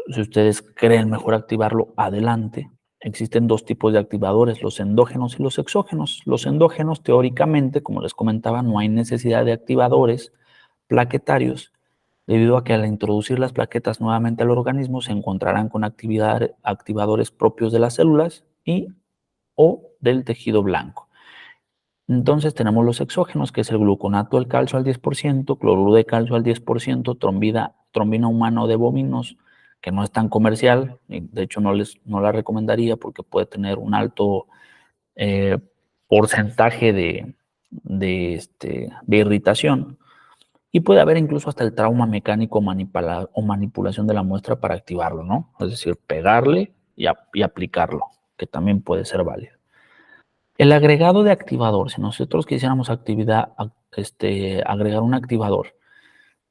Si ustedes creen mejor activarlo, adelante. Existen dos tipos de activadores, los endógenos y los exógenos. Los endógenos, teóricamente, como les comentaba, no hay necesidad de activadores plaquetarios, debido a que al introducir las plaquetas nuevamente al organismo se encontrarán con activadores propios de las células y o del tejido blanco. Entonces tenemos los exógenos, que es el gluconato del calcio al 10%, cloruro de calcio al 10%, trombina humano de bovinos, que no es tan comercial, y de hecho no la recomendaría porque puede tener un alto eh, porcentaje de irritación, y puede haber incluso hasta el trauma mecánico o manipulación de la muestra para activarlo, ¿no? Es decir, pegarle y aplicarlo, que también puede ser válido. El agregado de activador, si nosotros quisiéramos agregar un activador,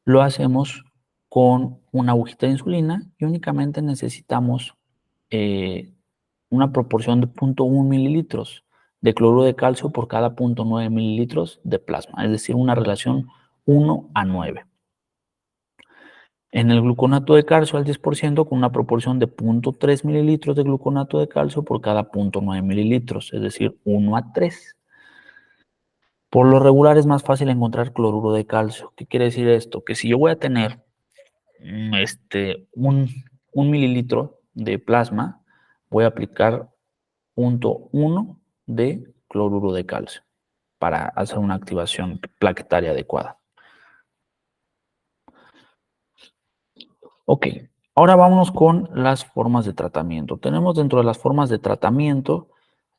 lo hacemos con una agujita de insulina y únicamente necesitamos una proporción de 0.1 mililitros de cloruro de calcio por cada 0.9 mililitros de plasma, es decir, una relación 1:9. En el gluconato de calcio al 10% con una proporción de 0.3 mililitros de gluconato de calcio por cada 0.9 mililitros, es decir, 1:3. Por lo regular es más fácil encontrar cloruro de calcio. ¿Qué quiere decir esto? Que si yo voy a tener un mililitro de plasma, voy a aplicar 0.1 de cloruro de calcio para hacer una activación plaquetaria adecuada. Ok, ahora vámonos con las formas de tratamiento. Tenemos dentro de las formas de tratamiento,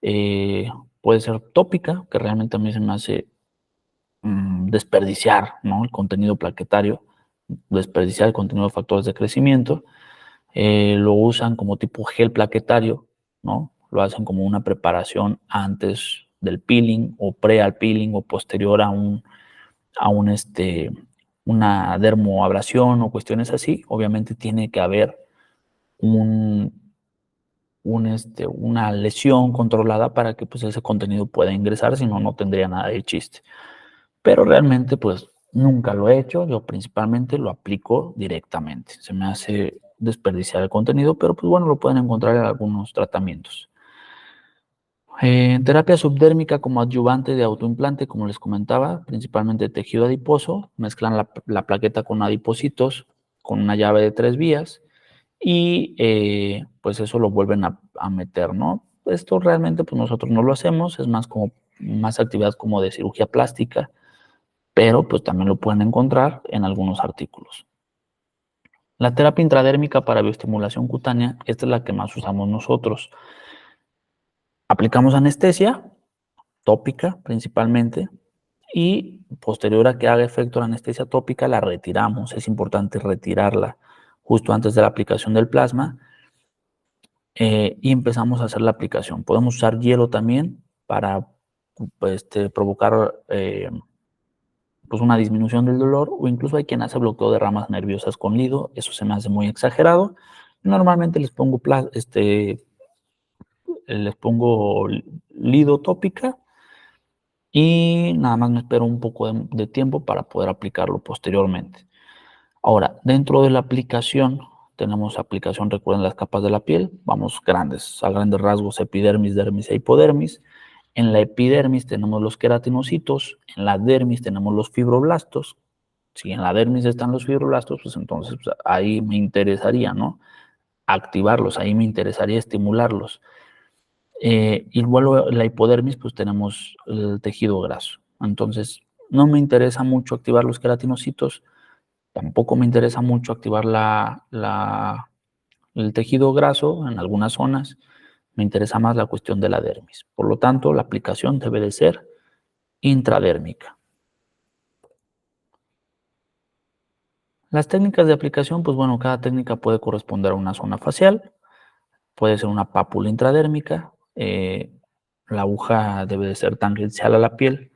puede ser tópica, que realmente a mí se me hace desperdiciar, ¿no? El contenido plaquetario, desperdiciar el contenido de factores de crecimiento. Lo usan como tipo gel plaquetario, ¿no? Lo hacen como una preparación antes del peeling o pre al peeling o posterior a una dermoabrasión o cuestiones así. Obviamente tiene que haber una lesión controlada para que pues, ese contenido pueda ingresar, si no, no tendría nada de chiste. Pero realmente, pues, nunca lo he hecho. Yo principalmente lo aplico directamente. Se me hace desperdiciar el contenido, pero pues bueno, lo pueden encontrar en algunos tratamientos. En terapia subdérmica como adyuvante de autoimplante, como les comentaba, principalmente tejido adiposo, mezclan la plaqueta con adipocitos con una llave de 3 vías y pues eso lo vuelven a meter, ¿no? Esto realmente pues nosotros no lo hacemos, es más actividad como de cirugía plástica, pero pues también lo pueden encontrar en algunos artículos. La terapia intradérmica para bioestimulación cutánea, esta es la que más usamos nosotros. Aplicamos anestesia tópica principalmente y posterior a que haga efecto la anestesia tópica la retiramos. Es importante retirarla justo antes de la aplicación del plasma y empezamos a hacer la aplicación. Podemos usar hielo también para provocar pues una disminución del dolor, o incluso hay quien hace bloqueo de ramas nerviosas con lido. Eso se me hace muy exagerado. Normalmente les pongo lido tópica y nada más me espero un poco de tiempo para poder aplicarlo posteriormente. Ahora, dentro de la aplicación, tenemos aplicación, recuerden las capas de la piel, vamos a grandes rasgos, epidermis, dermis e hipodermis. En la epidermis tenemos los queratinocitos, en la dermis tenemos los fibroblastos. Si en la dermis están los fibroblastos, pues entonces pues, ahí me interesaría, ¿no? Activarlos, ahí me interesaría estimularlos. Y luego la hipodermis, pues tenemos el tejido graso. Entonces, no me interesa mucho activar los queratinocitos, tampoco me interesa mucho activar el tejido graso en algunas zonas, me interesa más la cuestión de la dermis. Por lo tanto, la aplicación debe de ser intradérmica. Las técnicas de aplicación, pues bueno, cada técnica puede corresponder a una zona facial, puede ser una pápula intradérmica, la aguja debe de ser tangencial a la piel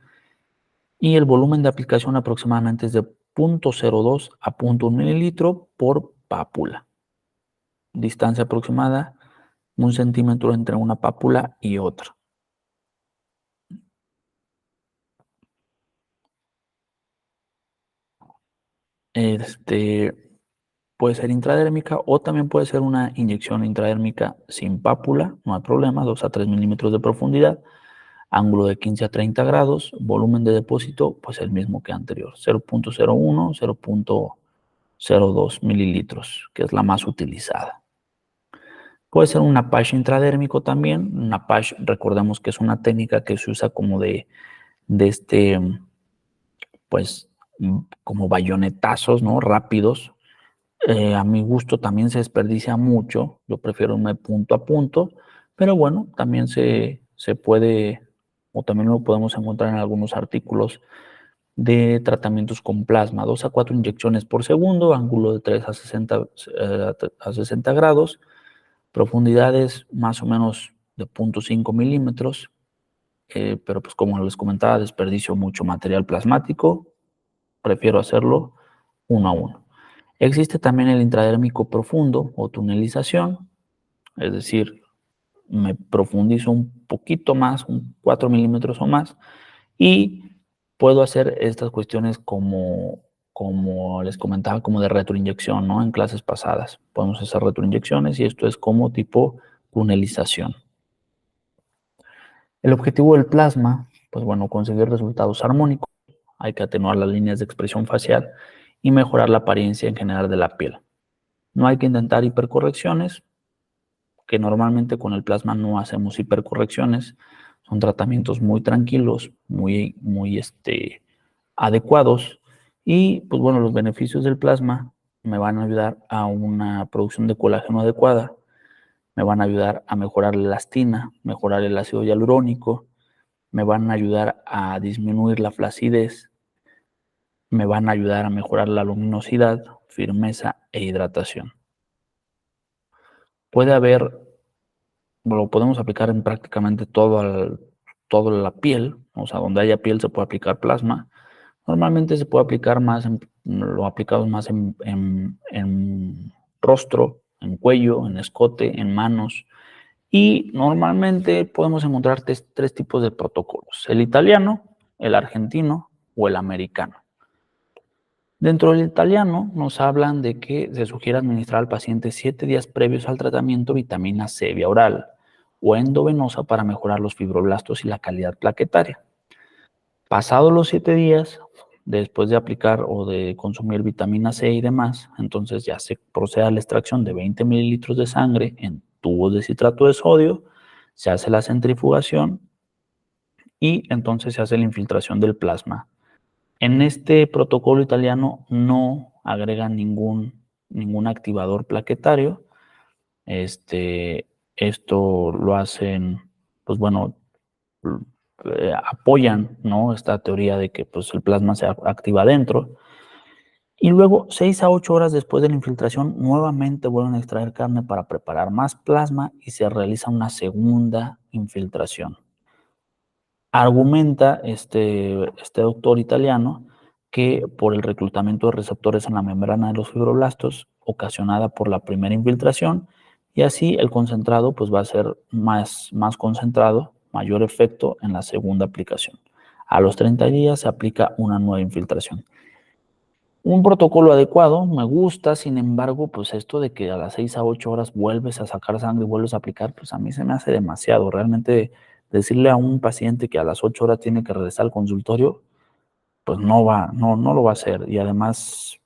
y el volumen de aplicación aproximadamente es de 0.02 a 0.1 mililitro por pápula. Distancia aproximada, 1 centímetro entre una pápula y otra. Puede ser intradérmica o también puede ser una inyección intradérmica sin pápula, no hay problema, 2 a 3 milímetros de profundidad, ángulo de 15 a 30 grados, volumen de depósito, pues el mismo que anterior, 0.01, 0.02 mililitros, que es la más utilizada. Puede ser un patch intradérmico también, una patch, recordemos que es una técnica que se usa como pues, como bayonetazos, ¿no? Rápidos. A mi gusto también se desperdicia mucho, yo prefiero irme punto a punto, pero bueno, también se puede, o también lo podemos encontrar en algunos artículos de tratamientos con plasma, 2 a 4 inyecciones por segundo, ángulo de 3 a 60 grados, profundidades más o menos de 0.5 milímetros, pero pues como les comentaba, desperdicio mucho material plasmático, prefiero hacerlo uno a uno. Existe también el intradérmico profundo o tunelización, es decir, me profundizo un poquito más, 4 milímetros o más, y puedo hacer estas cuestiones como les comentaba, como de retroinyección, ¿no? En clases pasadas. Podemos hacer retroinyecciones y esto es como tipo tunelización. El objetivo del plasma, pues bueno, conseguir resultados armónicos. Hay que atenuar las líneas de expresión facial y mejorar la apariencia en general de la piel. No hay que intentar hipercorrecciones, que normalmente con el plasma no hacemos hipercorrecciones. Son tratamientos muy tranquilos, muy adecuados. Y pues bueno, los beneficios del plasma me van a ayudar a una producción de colágeno adecuada, me van a ayudar a mejorar la elastina, mejorar el ácido hialurónico, me van a ayudar a disminuir la flacidez, me van a ayudar a mejorar la luminosidad, firmeza e hidratación. Puede haber, lo podemos aplicar en prácticamente toda la piel, o sea, donde haya piel se puede aplicar plasma. Normalmente se puede aplicar más, lo aplicamos más en rostro, en cuello, en escote, en manos. Y normalmente podemos encontrar tres tipos de protocolos: el italiano, el argentino o el americano. Dentro del italiano nos hablan de que se sugiere administrar al paciente 7 días previos al tratamiento vitamina C vía oral o endovenosa para mejorar los fibroblastos y la calidad plaquetaria. Pasados los 7 días, después de aplicar o de consumir vitamina C y demás, entonces ya se procede a la extracción de 20 mililitros de sangre en tubos de citrato de sodio, se hace la centrifugación y entonces se hace la infiltración del plasma. En este protocolo italiano no agregan ningún activador plaquetario. Esto lo hacen, pues bueno, apoyan, ¿no?, esta teoría de que pues, el plasma se activa adentro. Y luego, 6 a 8 horas después de la infiltración, nuevamente vuelven a extraer carne para preparar más plasma y se realiza una segunda infiltración. Argumenta este doctor italiano que por el reclutamiento de receptores en la membrana de los fibroblastos ocasionada por la primera infiltración, y así el concentrado pues va a ser más concentrado, mayor efecto en la segunda aplicación. A los 30 días se aplica una nueva infiltración. Un protocolo adecuado, me gusta, sin embargo, pues esto de que a las 6 a 8 horas vuelves a sacar sangre y vuelves a aplicar, pues a mí se me hace demasiado. Realmente decirle a un paciente que a las 8 horas tiene que regresar al consultorio, pues no lo va a hacer y además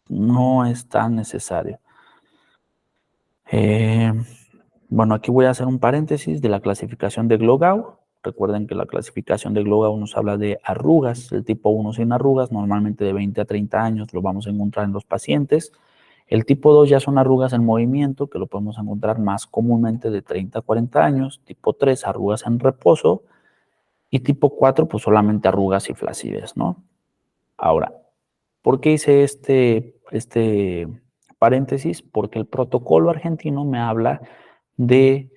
no es tan necesario. Bueno, aquí voy a hacer un paréntesis de la clasificación de Glogau. Recuerden que la clasificación de Glogau nos habla de arrugas, el tipo 1 sin arrugas, normalmente de 20 a 30 años lo vamos a encontrar en los pacientes. El tipo 2 ya son arrugas en movimiento, que lo podemos encontrar más comúnmente de 30 a 40 años. Tipo 3, arrugas en reposo. Y tipo 4, pues solamente arrugas y flacidez, ¿no? Ahora, ¿por qué hice este paréntesis? Porque el protocolo argentino me habla de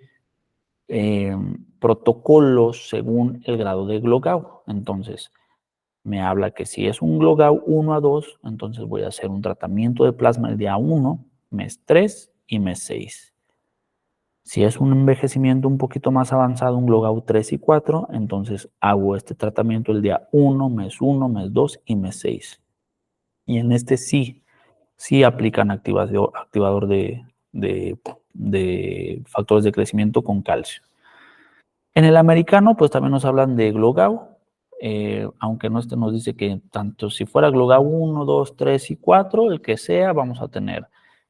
protocolos según el grado de Glogau. Entonces, me habla que si es un Glogau 1 a 2, entonces voy a hacer un tratamiento de plasma el día 1, mes 3 y mes 6. Si es un envejecimiento un poquito más avanzado, un Glogau 3 y 4, entonces hago este tratamiento el día 1, mes 2 y mes 6. Y en este sí aplican activador de factores de crecimiento con calcio. En el americano, pues también nos hablan de Glogau, aunque no nos dice que tanto si fuera Glogau 1, 2, 3 y 4, el que sea, vamos a tener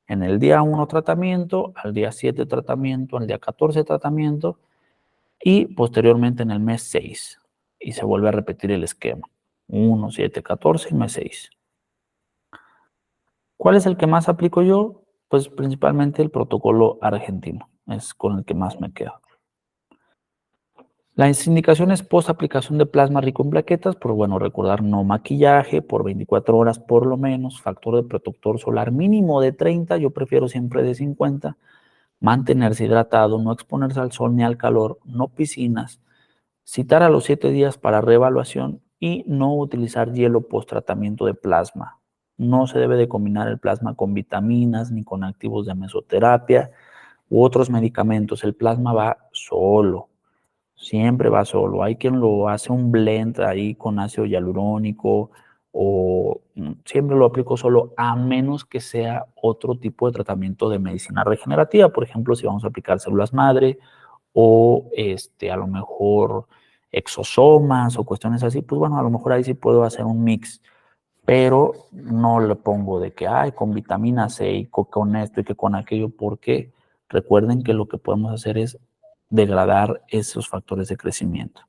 en el día 1 tratamiento, al día 7 tratamiento, al día 14 tratamiento y posteriormente en el mes 6. Y se vuelve a repetir el esquema. 1, 7, 14 y mes 6. ¿Cuál es el que más aplico yo? Pues principalmente el protocolo argentino. Es con el que más me quedo. Las indicaciones post aplicación de plasma rico en plaquetas, pues bueno, recordar no maquillaje por 24 horas por lo menos, factor de protector solar mínimo de 30, yo prefiero siempre de 50, mantenerse hidratado, no exponerse al sol ni al calor, no piscinas, citar a los 7 días para reevaluación y no utilizar hielo post tratamiento de plasma. No se debe de combinar el plasma con vitaminas ni con activos de mesoterapia u otros medicamentos, el plasma va solo. Siempre va solo. Hay quien lo hace un blend ahí con ácido hialurónico o siempre lo aplico solo a menos que sea otro tipo de tratamiento de medicina regenerativa. Por ejemplo, si vamos a aplicar células madre o a lo mejor exosomas o cuestiones así, pues bueno, a lo mejor ahí sí puedo hacer un mix, pero no le pongo de que, ay, con vitamina C y con esto y que con aquello, porque recuerden que lo que podemos hacer es degradar esos factores de crecimiento.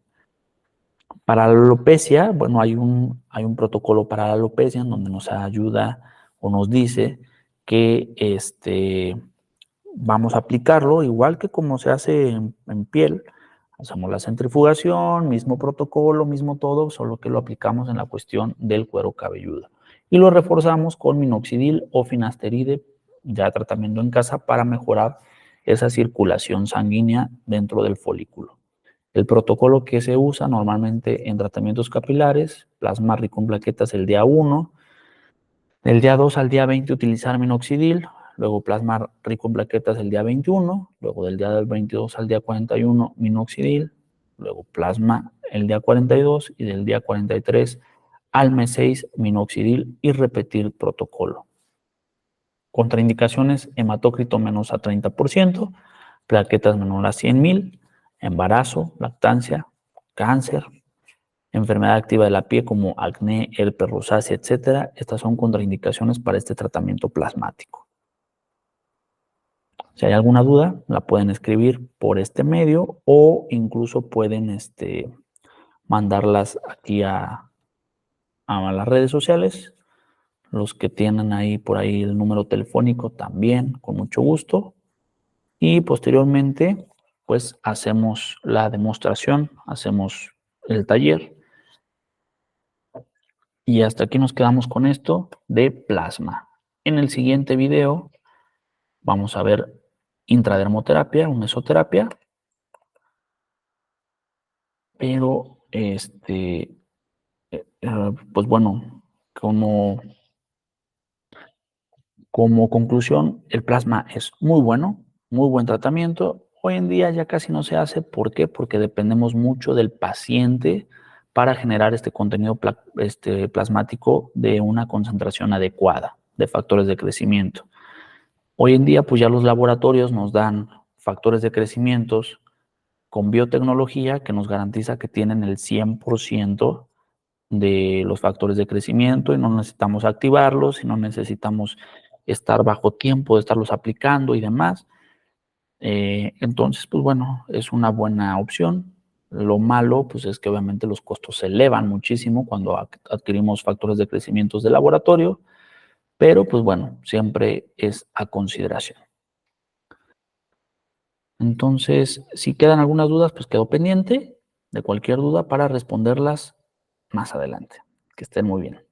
Para la alopecia, bueno, hay un protocolo para la alopecia en donde nos ayuda o nos dice que vamos a aplicarlo igual que como se hace en piel. Hacemos la centrifugación, mismo protocolo, mismo todo, solo que lo aplicamos en la cuestión del cuero cabelludo. Y lo reforzamos con minoxidil o finasteride, ya tratamiento en casa, para mejorar esa circulación sanguínea dentro del folículo. El protocolo que se usa normalmente en tratamientos capilares, plasma rico en plaquetas el día 1, del día 2 al día 20 utilizar minoxidil, luego plasma rico en plaquetas el día 21, luego del día 22 al día 41 minoxidil, luego plasma el día 42 y del día 43 al mes 6 minoxidil y repetir protocolo. Contraindicaciones: hematócrito menos a 30%, plaquetas menor a 100,000, embarazo, lactancia, cáncer, enfermedad activa de la piel como acné, herpes, rosácea, etcétera. Estas son contraindicaciones para este tratamiento plasmático. Si hay alguna duda, la pueden escribir por este medio o incluso pueden mandarlas aquí a las redes sociales. Los que tienen ahí por ahí el número telefónico también, con mucho gusto. Y posteriormente, pues hacemos la demostración, hacemos el taller. Y hasta aquí nos quedamos con esto de plasma. En el siguiente video vamos a ver intradermoterapia o mesoterapia, pero pues bueno, como conclusión, el plasma es muy bueno, muy buen tratamiento. Hoy en día ya casi no se hace. ¿Por qué? Porque dependemos mucho del paciente para generar este contenido plasmático de una concentración adecuada de factores de crecimiento. Hoy en día, pues ya los laboratorios nos dan factores de crecimiento con biotecnología que nos garantiza que tienen el 100% de los factores de crecimiento y no necesitamos activarlos y no necesitamos estar bajo tiempo de estarlos aplicando y demás. Entonces, pues bueno, es una buena opción. Lo malo, pues es que obviamente los costos se elevan muchísimo cuando adquirimos factores de crecimiento de laboratorio, pero pues bueno, siempre es a consideración. Entonces, si quedan algunas dudas, pues quedo pendiente de cualquier duda para responderlas más adelante. Que estén muy bien.